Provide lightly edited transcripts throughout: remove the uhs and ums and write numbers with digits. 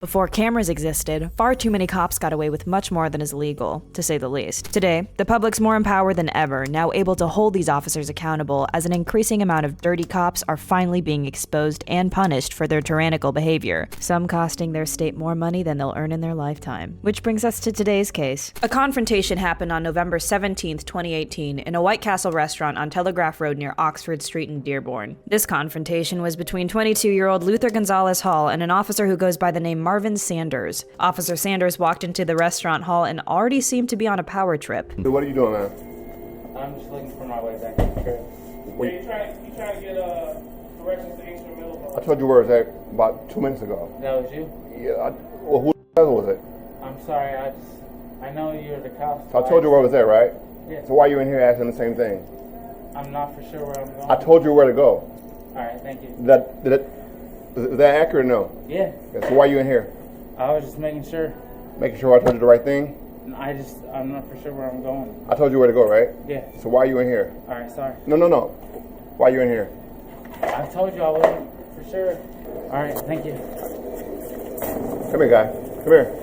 Before cameras existed, far too many cops got away with much more than is legal, to say the least. Today, the public's more empowered than ever, now able to hold these officers accountable as an increasing amount of dirty cops are finally being exposed and punished for their tyrannical behavior, some costing their state more money than they'll earn in their lifetime. Which brings us to today's case. A confrontation happened on November 17th, 2018 in a White Castle restaurant on Telegraph Road near Oxford Street in Dearborn. This confrontation was between 22-year-old Luther Gonzalez Hall and an officer who goes by the name Marvin Sanders. Officer Sanders walked into the restaurant hall and already seemed to be on a power trip. What are you doing, man? I'm just looking for my way back to the crib. Wait. You trying to get directions to Extra Middle? I told you where it was at about 2 minutes ago. That was you? Yeah. Well, who the hell was it? I'm sorry. I know you're the cops. So I told you where it was at, right? Yeah. So why are you in here asking the same thing? I'm not for sure where I'm going. I told you where to go. All right. Thank you. Is that accurate or no? Yeah. So why are you in here? I was just making sure. Making sure I told you the right thing? I'm not for sure where I'm going. I told you where to go, right? Yeah. So why are you in here? All right. Sorry. No. Why are you in here? I told you I wasn't for sure. All right. Thank you. Come here, guy. Come here.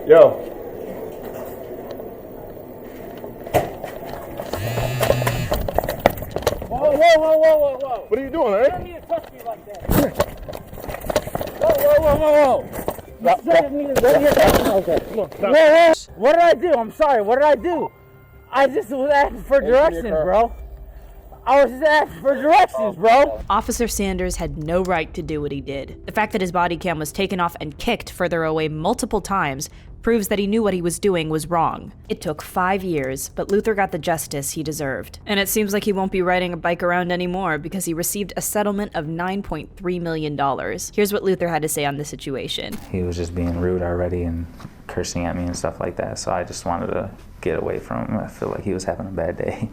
Yo. Whoa. What are you doing, You eh? don't need to touch me like that. Whoa. What did I do? I'm sorry. What did I do? I just was asking for directions, bro. I was just asking for directions, bro. Officer Sanders had no right to do what he did. The fact that his body cam was taken off and kicked further away multiple times proves that he knew what he was doing was wrong. It took 5 years, but Luther got the justice he deserved. And it seems like he won't be riding a bike around anymore because he received a settlement of $9.3 million. Here's what Luther had to say on the situation. He was just being rude already and cursing at me and stuff like that, so I just wanted to get away from him. I feel like he was having a bad day.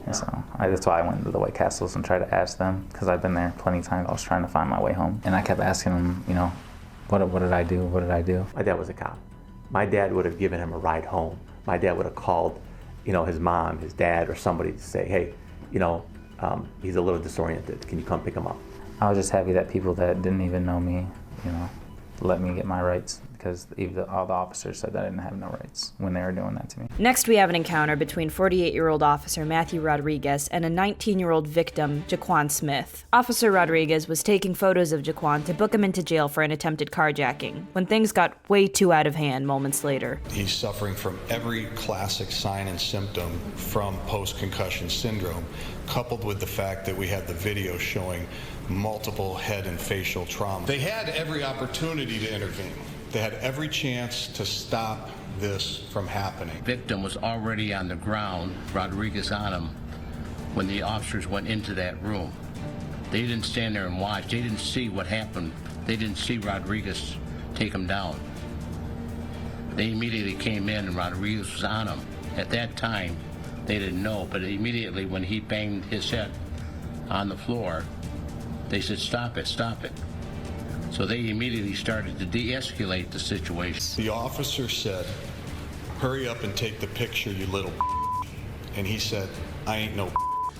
And so that's why I went to the White Castles and tried to ask them, because I've been there plenty of times. I was trying to find my way home. And I kept asking him, what did I do? What did I do? My dad was a cop. My dad would have given him a ride home. My dad would have called, his mom, his dad, or somebody to say, hey, he's a little disoriented. Can you come pick him up? I was just happy that people that didn't even know me, let me get my rights, because all the officers said that I didn't have no rights when they were doing that to me. Next, we have an encounter between 48-year-old Officer Matthew Rodriguez and a 19-year-old victim, Jaquan Smith. Officer Rodriguez was taking photos of Jaquan to book him into jail for an attempted carjacking, when things got way too out of hand moments later. He's suffering from every classic sign and symptom from post-concussion syndrome, coupled with the fact that we had the video showing multiple head and facial trauma. They had every opportunity to intervene. They had every chance to stop this from happening. Victim was already on the ground, Rodriguez on him, when the officers went into that room. They didn't stand there and watch. They didn't see what happened. They didn't see Rodriguez take him down. They immediately came in and Rodriguez was on him. At that time, they didn't know, but immediately when he banged his head on the floor, they said, stop it. So they immediately started to de-escalate the situation. The officer said, hurry up and take the picture, you little and he said, I ain't no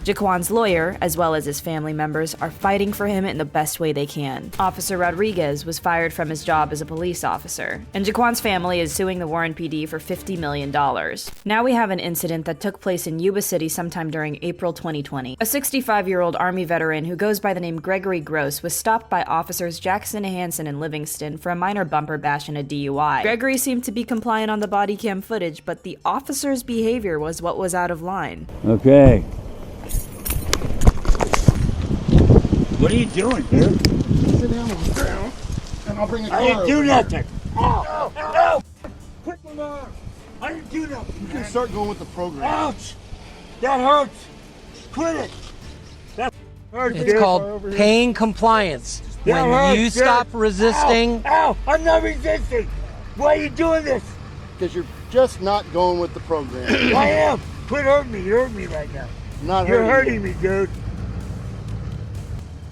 Jaquan's lawyer, as well as his family members, are fighting for him in the best way they can. Officer Rodriguez was fired from his job as a police officer, and Jaquan's family is suing the Warren PD for $50 million. Now we have an incident that took place in Yuba City sometime during April 2020. A 65-year-old Army veteran who goes by the name Gregory Gross was stopped by officers Jackson Hansen and Livingston for a minor bumper bash and a DUI. Gregory seemed to be compliant on the body cam footage, but the officer's behavior was what was out of line. Okay. What are you doing, dude? Sit down on the ground, and I'll bring a car. I didn't do over. nothing. Ow! Ow! Quit my arm! I didn't do nothing. You can start going with the program. Ouch! That hurts. Quit it. That hurts, It's dude. called pain compliance. That When hurts, you dude. stop resisting, Ow! I'm not resisting. Why are you doing this? Because you're just not going with the program. I am. Quit hurting me. You're hurting me right now. Not You're hurting hurting me, dude.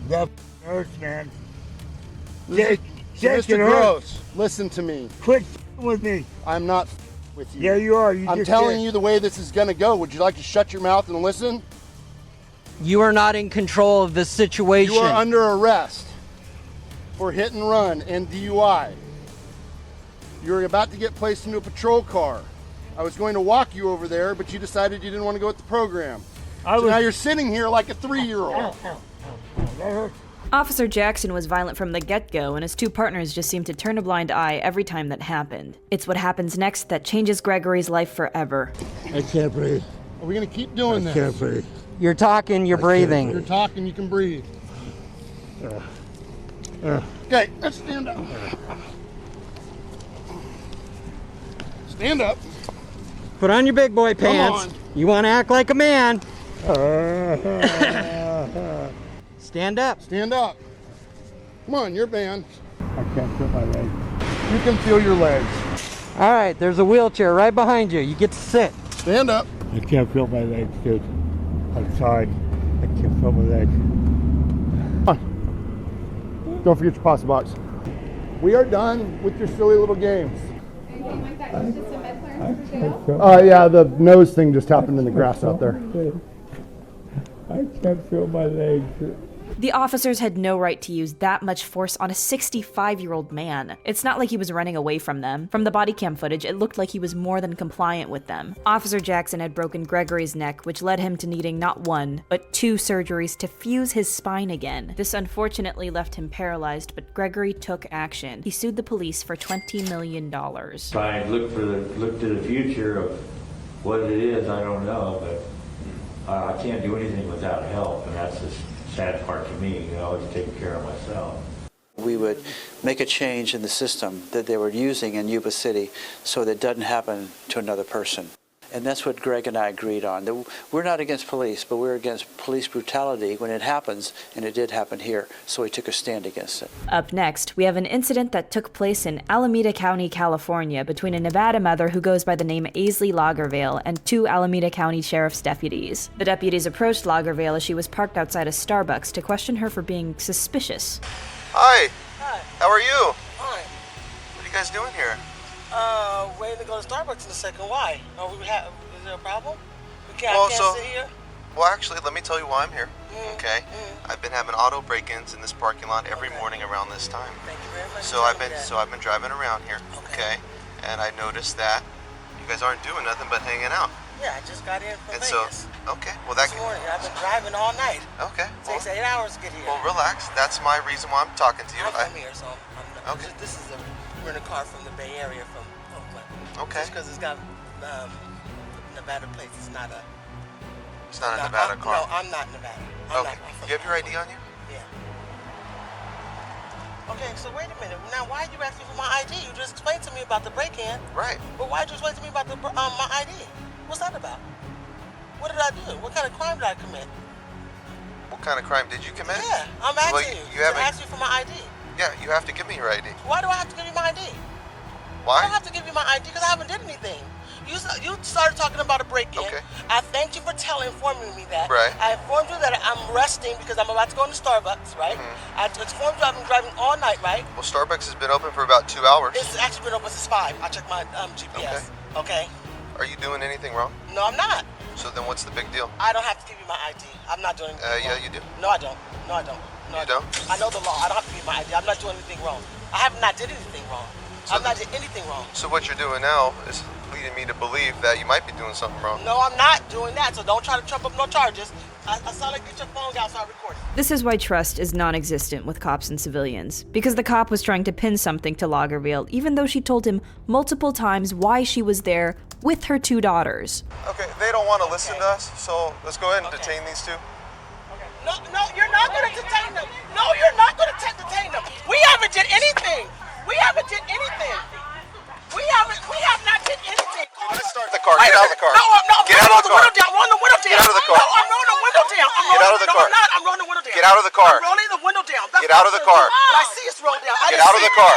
That hurts, man. Jake, Mr. it hurts. Gross, listen to me. Quit with me. I'm not with you. Yeah, you are. I'm telling you the way this is going to go. Would you like to shut your mouth and listen? you are not in control of the situation. You are under arrest. for hit and run and DUI. You're about to get placed into a patrol car. I was going to walk you over there, but you decided you didn't want to go with the program. So now you're sitting here like a 3-year-old. That hurts. Officer Jackson was violent from the get-go, and his two partners just seemed to turn a blind eye every time that happened. It's what happens next that changes Gregory's life forever. I can't breathe. Are we going to keep doing this? I can't breathe. You're talking, you're breathing. You're talking, you can breathe. Okay, let's stand up. Stand up. Put on your big boy pants. on. You want to act like a man. Stand up. Stand up. Come on, you're banned. I can't feel my legs. You can feel your legs. All right, there's a wheelchair right behind you. You get to sit. Stand up. I can't feel my legs, dude. I'm sorry. I can't feel my legs. Come on. Don't forget your pasta box. We are done with your silly little games. Yeah, the nose thing just happened in the grass out there. I can't feel my legs. The officers had no right to use that much force on a 65-year-old man. It's not like he was running away from them. From the body cam footage, it looked like he was more than compliant with them. Officer Jackson had broken Gregory's neck, which led him to needing not one, but 2 surgeries to fuse his spine again. This unfortunately left him paralyzed, but Gregory took action. He sued the police for $20 million. Try and look to the future of what it is, I don't know, but I can't do anything without help, and that's the sad part to me, to take care of myself. We would make a change in the system that they were using in Yuba City so that it doesn't happen to another person. And that's what Greg and I agreed on. That we're not against police, but we're against police brutality when it happens, and it did happen here, so we took a stand against it. Up next, we have an incident that took place in Alameda County, California, between a Nevada mother who goes by the name Aisley Lagervale and 2 Alameda County Sheriff's deputies. The deputies approached Lagervale as she was parked outside a Starbucks to question her for being suspicious. Hi. Hi. How are you? Fine. What are you guys doing here? Waiting to go to Starbucks in a second. Why? Is there a problem? I Well, can't sit here? Well, actually, let me tell you why I'm here. Okay? I've been having auto break-ins in this parking lot every morning around this time. Thank you very much. So I've been driving around here. Okay? And I noticed that you guys aren't doing nothing but hanging out. Yeah, I just got in from And Vegas. okay. Well, that This morning. I've been driving all night. Okay. It takes 8 hours to get here. Well, relax. That's my reason why I'm talking to you. I'm from here, so I'm Okay. This is a rental car from the Bay Area from Oakland. Okay. Just because it's got Nevada plates, it's not a. It's not a Nevada car. No, I'm not Nevada. I'm Okay. not from You have your ID on you? Yeah. Okay, so wait a minute. Now, why did you ask me for my ID? You just explained to me about the break-in. Right. But why did you explain to me about the my ID? What's that about? What did I do? What kind of crime did I commit? What kind of crime did you commit? Yeah, I'm asking Well, you. you haven't- asked me for my ID. Yeah, you have to give me your ID. Why do I have to give you my ID? Why? I don't have to give you my ID because I haven't did anything. You started talking about a break-in. Okay. I thanked you for informing me that. Right. I informed you that I'm resting because I'm about to go into Starbucks, right? Mm-hmm. I informed you I've been driving all night, right? Well, Starbucks has been open for about 2 hours. It's actually been open since 5. I checked my GPS. Okay. Are you doing anything wrong? No, I'm not. So then what's the big deal? I don't have to give you my ID. I'm not doing anything Yeah, wrong. you do. No, I don't. No, I don't. No, You don't? I know the law. I don't have to give you my ID. I'm not doing anything wrong. I have not did anything wrong. So I'm not did anything wrong. So what you're doing now is leading me to believe that you might be doing something wrong. No, I'm not doing that. So don't try to trump up no charges. I saw like get your phone out so I record it. This is why trust is non-existent with cops and civilians, because the cop was trying to pin something to Lagervale, even though she told him multiple times why she was there with her 2 daughters. Okay, they don't want to listen to us, so let's go ahead and detain these 2. No, you're not going to detain them. No, you're not going to detain them. We haven't did anything. We haven't did anything. We have not did anything. Let's start the car. Get out of the car. No, Get out of the car. Roll the window down. Get out of the car. No, I'm rolling the window down. Get out of the car. No, I'm not. I'm rolling the window down. Get out of the car. I'm rolling the window down. Get out of the car. But I see it's rolled down. Get out of the car.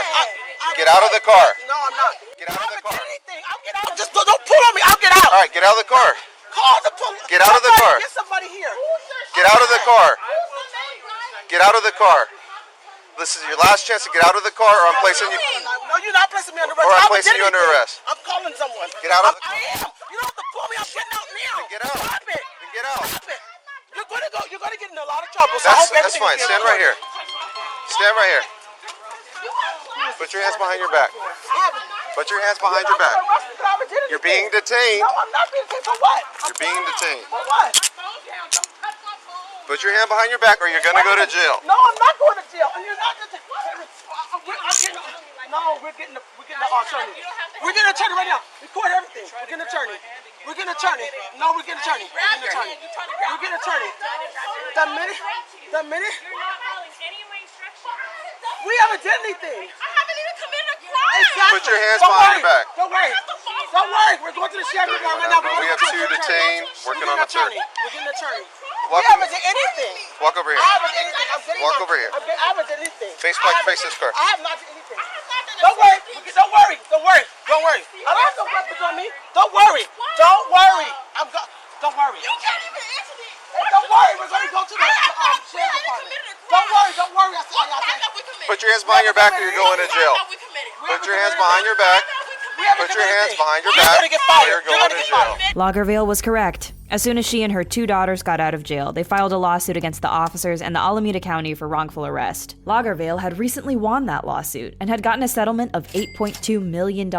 Get out of the car. No, I'm not. Get out of the car. I'll get out. Just don't pull on me. I'll get out. All right, get out of the car. Call the police. Get out of the car. Get somebody here. Get out of the car. Get out of the car. This is your last chance to get out of the car, or I'm placing you. No, you're not placing me under arrest. Or I'm placing you under arrest. I'm calling someone. Get out of the I car. am. You don't have to pull me. I'm getting out now. Get out. Stop it. Get out. Stop it. You're gonna get in a lot of trouble. So I hope That's everything fine. is Stand good. right here. Stand right here. Put your hands behind your back. Put your hands behind your back. You're being detained. No, I'm not being detained. For what? You're being detained. For what? Put your hand behind your back or you're gonna go to jail. No, I'm not going to jail. And you're not going to. We're getting the attorney. We're getting an attorney right now. Record everything. We're getting an attorney. We're getting an attorney. No, we're getting an attorney. We're getting an attorney. We're getting an attorney. The minute. We haven't done anything. I haven't even committed a crime. Exactly. Put your hands behind your back. Don't worry. Don't worry. We're going to the sheriff's department right now. We have 2 detained, working on a third. We're getting an attorney. We haven't done anything. Walk over here. I haven't done anything. Walk over here. I haven't done anything. Face this car. I have not done anything. Don't worry. Don't worry. Don't worry. Don't worry. I don't have no weapons on me. Don't worry. Don't worry. Don't worry. You can't even answer me. Hey, don't worry. We're going to go to the sheriff's department. Don't worry. Don't worry. I said. Put your hands behind your back or you're going to jail. Put your hands behind your back. Put your hands behind your back or you're going to jail. Lagerville was correct. As soon as she and her 2 daughters got out of jail, they filed a lawsuit against the officers and the Alameda County for wrongful arrest. Lagerville had recently won that lawsuit and had gotten a settlement of $8.2 million.